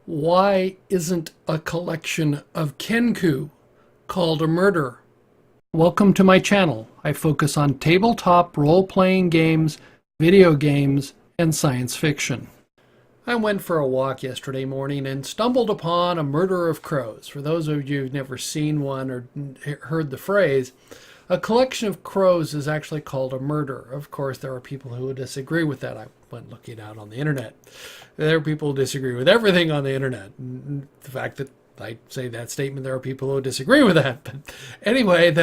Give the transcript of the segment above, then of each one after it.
Why isn't a collection of Kenku called a murder? Welcome to my channel. I focus on tabletop role-playing games, video games, and science fiction. I went for a walk yesterday morning and stumbled upon a murder of crows. For those of you who've never seen one or heard the phrase, a collection of crows is actually called a murder. Of course, there are people who would disagree with that. I went looking out on the internet. There are people who disagree with everything on the internet. The fact that I say that statement, there are people who disagree with that. But anyway,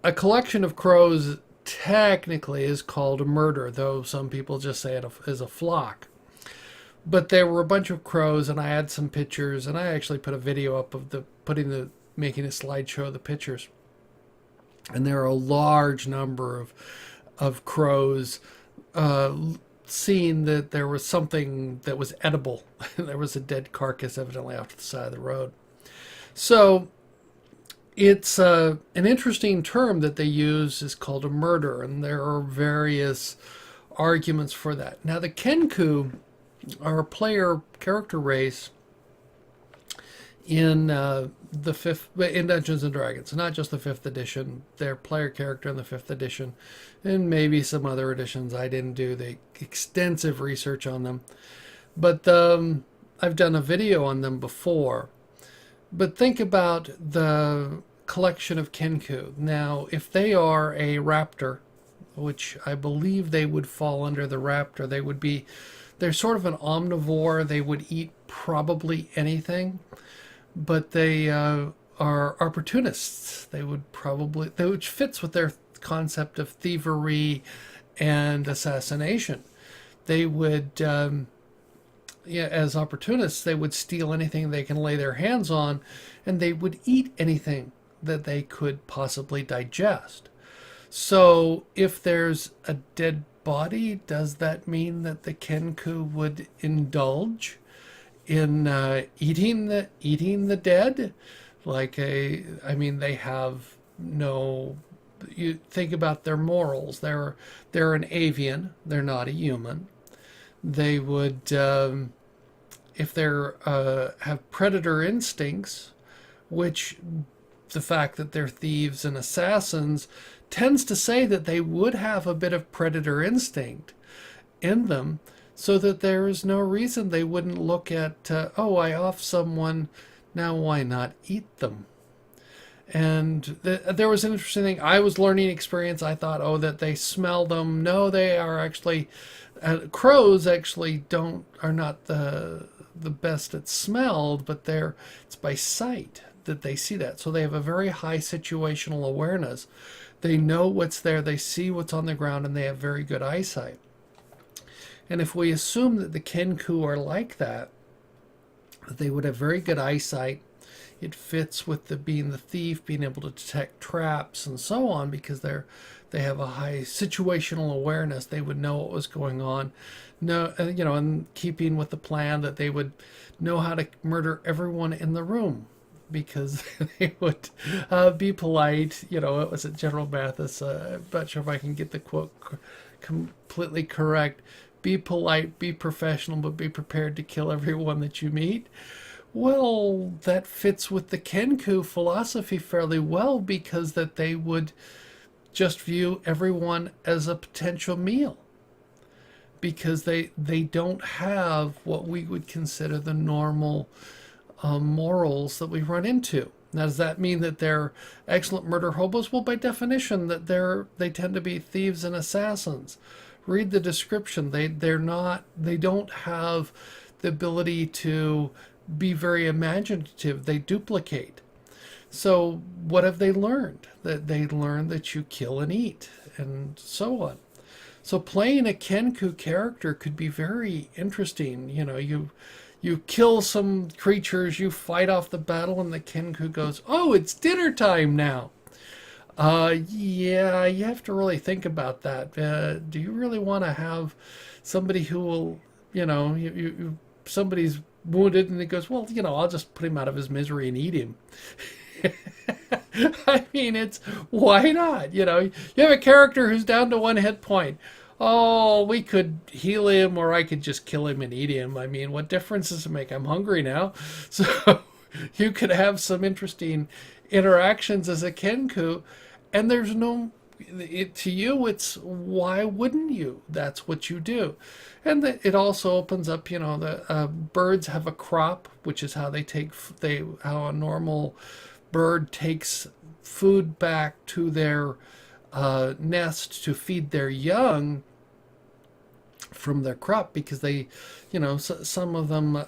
a collection of crows technically is called a murder, though some people just say it as a flock. But there were a bunch of crows, and I had some pictures, and I actually put a video up of making a slideshow of the pictures. And there are a large number of crows, seeing that there was something that was edible. There was a dead carcass evidently off to the side of the road. So it's an interesting term that they use is called a murder, and there are various arguments for that. Now the Kenku are a player character race in in Dungeons and Dragons, not just the fifth edition. Their player character in the fifth edition, and maybe some other editions. I didn't do the extensive research on them, but I've done a video on them before. But think about the collection of Kenku. Now, if they are a raptor, which I believe they would fall under the raptor, they're sort of an omnivore. They would eat probably anything, but they are opportunists. Which fits with their concept of thievery and assassination. They would, as opportunists, they would steal anything they can lay their hands on, and they would eat anything that they could possibly digest. So if there's a dead body, does that mean that the Kenku would indulge in eating the dead? They have no. You think about their morals. They're an avian. They're not a human. They would, if they're have predator instincts, which the fact that they're thieves and assassins tends to say that they would have a bit of predator instinct in them, so that there is no reason they wouldn't look at, I off someone, now why not eat them? And there was an interesting thing. I was learning experience. I thought, that they smell them. No, they are actually, crows actually are not the best at smell, but it's by sight that they see that. So they have a very high situational awareness. They know what's there, they see what's on the ground, and they have very good eyesight. And if we assume that the Kenku are like that they would have very good eyesight. It fits with being the thief, being able to detect traps and so on, because they have a high situational awareness. They would know what was going on. No, in keeping with the plan that they would know how to murder everyone in the room, because they would be polite. It was General Mathis. I'm not sure if I can get the quote completely correct. Be polite, be professional, but be prepared to kill everyone that you meet. Well, that fits with the Kenku philosophy fairly well, because that they would just view everyone as a potential meal, because they don't have what we would consider the normal morals that we run into. Now, does that mean that they're excellent murder hobos? Well, by definition, that they tend to be thieves and assassins. Read the description. They don't have the ability to be very imaginative. They duplicate. So what have they learned? That they learn that you kill and eat, and so on. So playing a Kenku character could be very interesting. You kill some creatures, you fight off the battle, and the Kenku goes, "Oh, it's dinner time now." Yeah, you have to really think about that. Do you really want to have somebody who will, somebody's wounded and it goes, well, I'll just put him out of his misery and eat him. I mean, why not? You have a character who's down to one hit point. Oh, we could heal him, or I could just kill him and eat him. I mean, what difference does it make? I'm hungry now. So you could have some interesting interactions as a Kenku, and there's no, to you, it's why wouldn't you? That's what you do. And it also opens up, the birds have a crop, which is how how a normal bird takes food back to their nest to feed their young from their crop, because some of them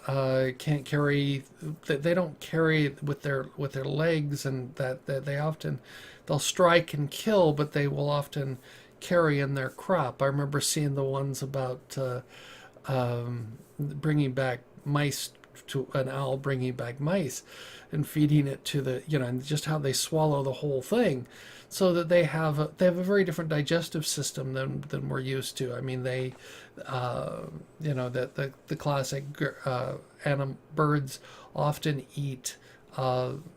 can't carry, they don't carry with their legs, and that they'll strike and kill, but they will often carry in their crop. I remember seeing the ones about bringing back mice, to an owl bringing back mice and feeding it to and just how they swallow the whole thing, so that they have a very different digestive system than we're used to. I mean, they the classic birds often eat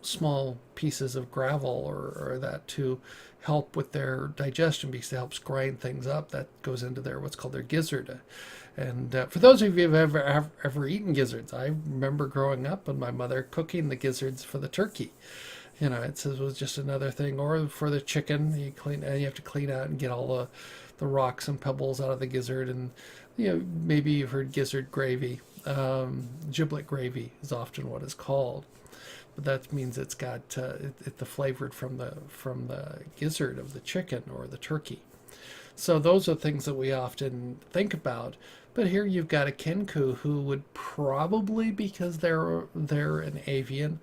small pieces of gravel, or that, to help with their digestion, because it helps grind things up. That goes into their what's called their gizzard. And for those of you who've ever eaten gizzards, I remember growing up and my mother cooking the gizzards for the turkey. It says it was just another thing. Or for the chicken, you have to clean out and get all the rocks and pebbles out of the gizzard. And maybe you've heard gizzard gravy. Giblet gravy is often what it's called, but that means it's got the flavored from the gizzard of the chicken or the turkey. So those are things that we often think about. But here you've got a Kenku who would probably, because they're an avian,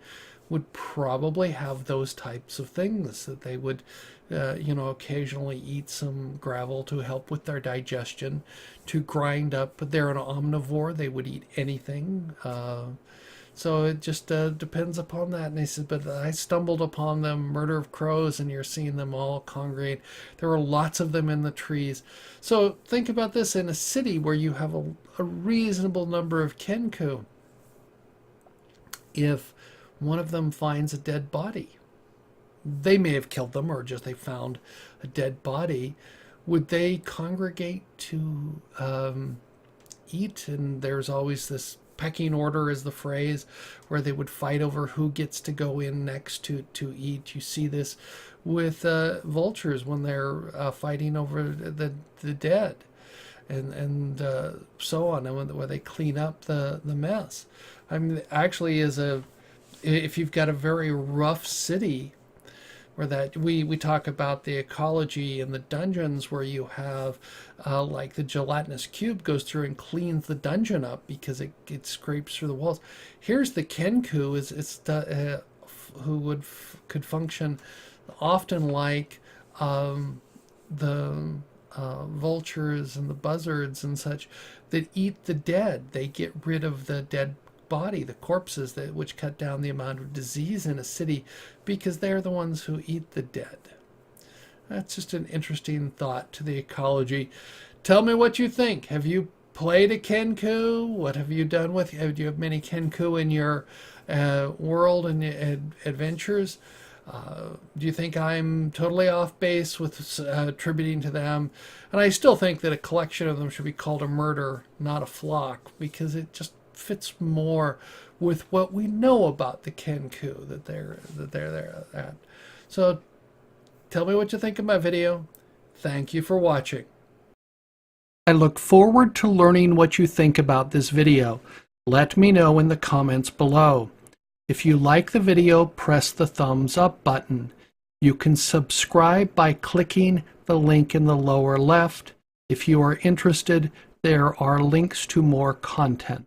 would probably have those types of things, that they would occasionally eat some gravel to help with their digestion, to grind up. But they're an omnivore; they would eat anything. So it just depends upon that. And he says, but I stumbled upon them, murder of crows, and you're seeing them all congregate. There were lots of them in the trees. So think about this: in a city where you have a reasonable number of Kenku, if one of them finds a dead body, they may have killed them, or just they found a dead body, would they congregate to eat? And there's always this pecking order, is the phrase, where they would fight over who gets to go in next to eat. You see this with vultures when they're fighting over the dead, and so on, and where they clean up the mess. I mean, actually, if you've got a very rough city, where that we talk about the ecology in the dungeons, where you have like the gelatinous cube goes through and cleans the dungeon up because it scrapes through the walls. Here's the Kenku, could function often like the vultures and the buzzards and such that eat the dead. They get rid of the dead body, the corpses, which cut down the amount of disease in a city, because they're the ones who eat the dead. That's just an interesting thought to the ecology. Tell me what you think. Have you played a Kenku? What have you done with? Do you have many Kenku in your world and adventures? Do you think I'm totally off base with attributing to them? And I still think that a collection of them should be called a murder, not a flock, because it just fits more with what we know about the Kenku that they're there at. So tell me what you think of my video. Thank you for watching. I look forward to learning what you think about this video. Let me know in the comments below. If you like the video, press the thumbs up button. You can subscribe by clicking the link in the lower left. If you are interested, there are links to more content.